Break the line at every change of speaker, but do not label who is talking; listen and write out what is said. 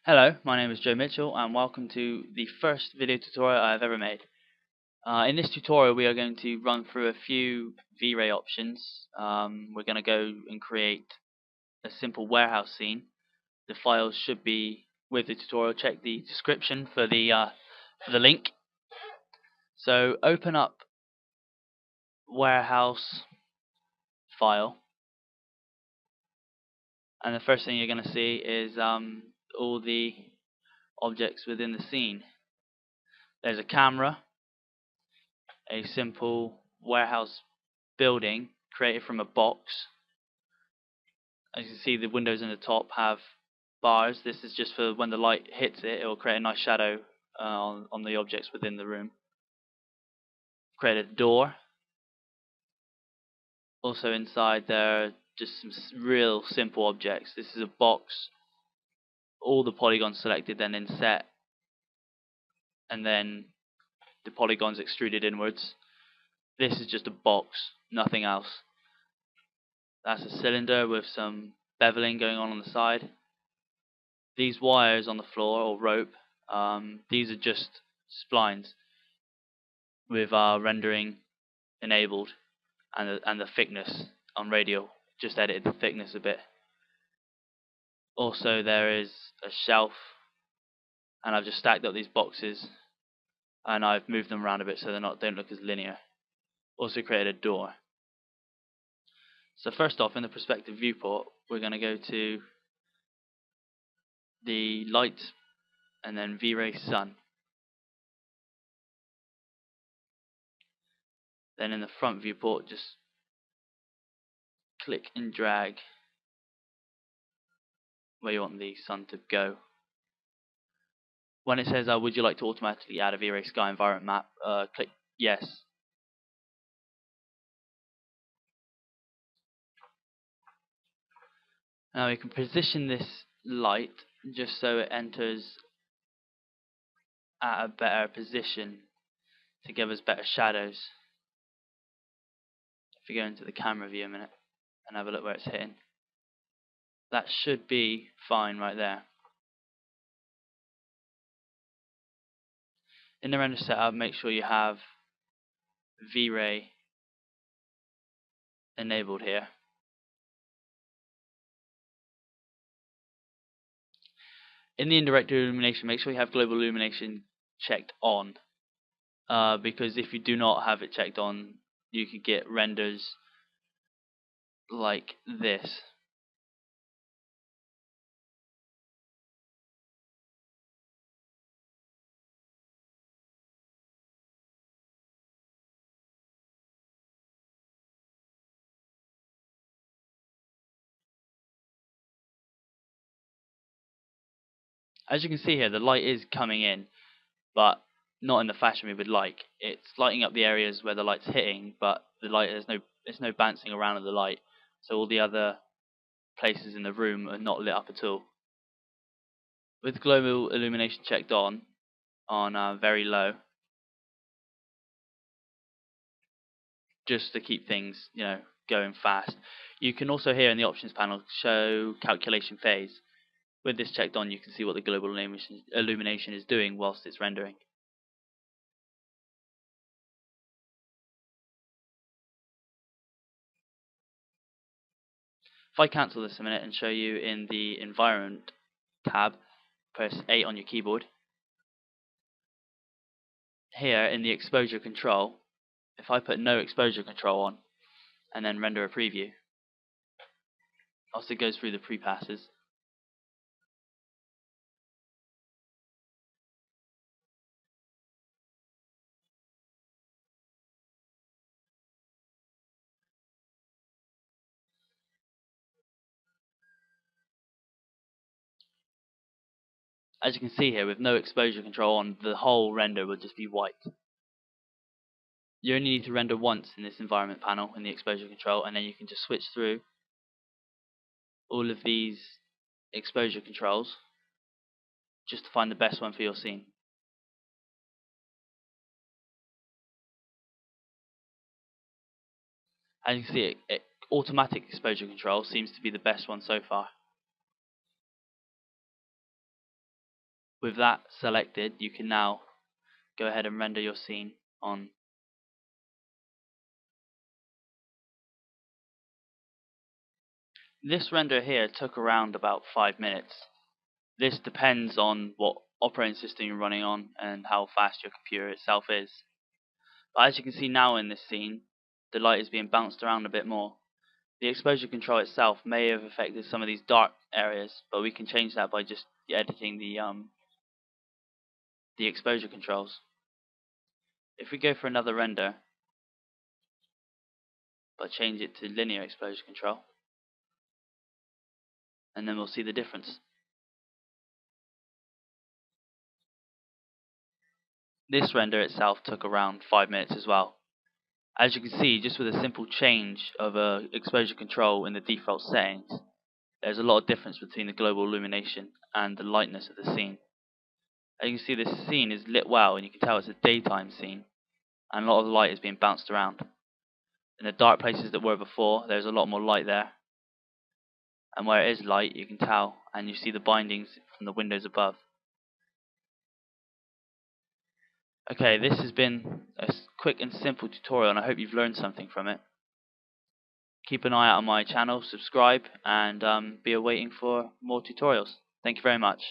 Hello, my name is Joe Mitchell and welcome to the first video tutorial I have ever made. In this tutorial we are going to run through a few VRay options. We're going to go and create a simple warehouse scene. The files should be with the tutorial. Check the description for the link. So open up warehouse file, and the first thing you're going to see is all the objects within the scene. There's a camera, a simple warehouse building created from a box. As you can see, the windows in the top have bars. This is just for when the light hits it, it will create a nice shadow on the objects within the room. Create a door. Also inside there are just some real simple objects. This is a box, all the polygons selected, then inset, and then the polygons extruded inwards. This is just a box, nothing else. That's a cylinder with some beveling going on the side. These wires on the floor, or rope, these are just splines with rendering enabled, and the thickness on radial. Just edited the thickness a bit. Also there is a shelf, and I've just stacked up these boxes and I've moved them around a bit so don't look as linear. Also created a door. So first off, in the perspective viewport, we're going to go to the light and then VRaySun. Then in the front viewport, just click and drag where you want the sun to go. When it says would you like to automatically add a VRay sky environment map, click yes. Now we can position this light just so it enters at a better position to give us better shadows. If you go into the camera view a minute and have a look where it's hitting, that should be fine right there. In the render setup, make sure you have VRay enabled here. In the indirect illumination, make sure you have global illumination checked on, because if you do not have it checked on, you could get renders like this. As you can see here, the light is coming in, but not in the fashion we would like. It's lighting up the areas where the light's hitting, but the light there's no bouncing around of the light, so all the other places in the room are not lit up at all. With global illumination checked on very low, just to keep things going fast. You can also here in the options panel show calculation phase. With this checked on, you can see what the global illumination is doing whilst it's rendering. If I cancel this a minute and show you in the environment tab, press 8 on your keyboard. Here in the exposure control, if I put no exposure control on and then render a preview, also goes through the pre-passes. As you can see here, with no exposure control on, the whole render will just be white. You only need to render once in this environment panel in the exposure control, and then you can just switch through all of these exposure controls just to find the best one for your scene. As you can see, automatic exposure control seems to be the best one so far. With that selected, you can now go ahead and render your scene on. This render here took around about 5 minutes. This depends on what operating system you're running on and how fast your computer itself is. But as you can see now in this scene, the light is being bounced around a bit more. The exposure control itself may have affected some of these dark areas, but we can change that by just editing the exposure controls. If we go for another render, but change it to linear exposure control, and then we'll see the difference. This render itself took around 5 minutes as well. As you can see, just with a simple change of exposure control in the default settings, there's a lot of difference between the global illumination and the lightness of the scene. As you can see, this scene is lit well, and you can tell it's a daytime scene, and a lot of the light is being bounced around. In the dark places that were before, there's a lot more light there, and where it is light, you can tell, and you see the bindings from the windows above. Okay, this has been a quick and simple tutorial, and I hope you've learned something from it. Keep an eye out on my channel, subscribe, and be awaiting for more tutorials. Thank you very much.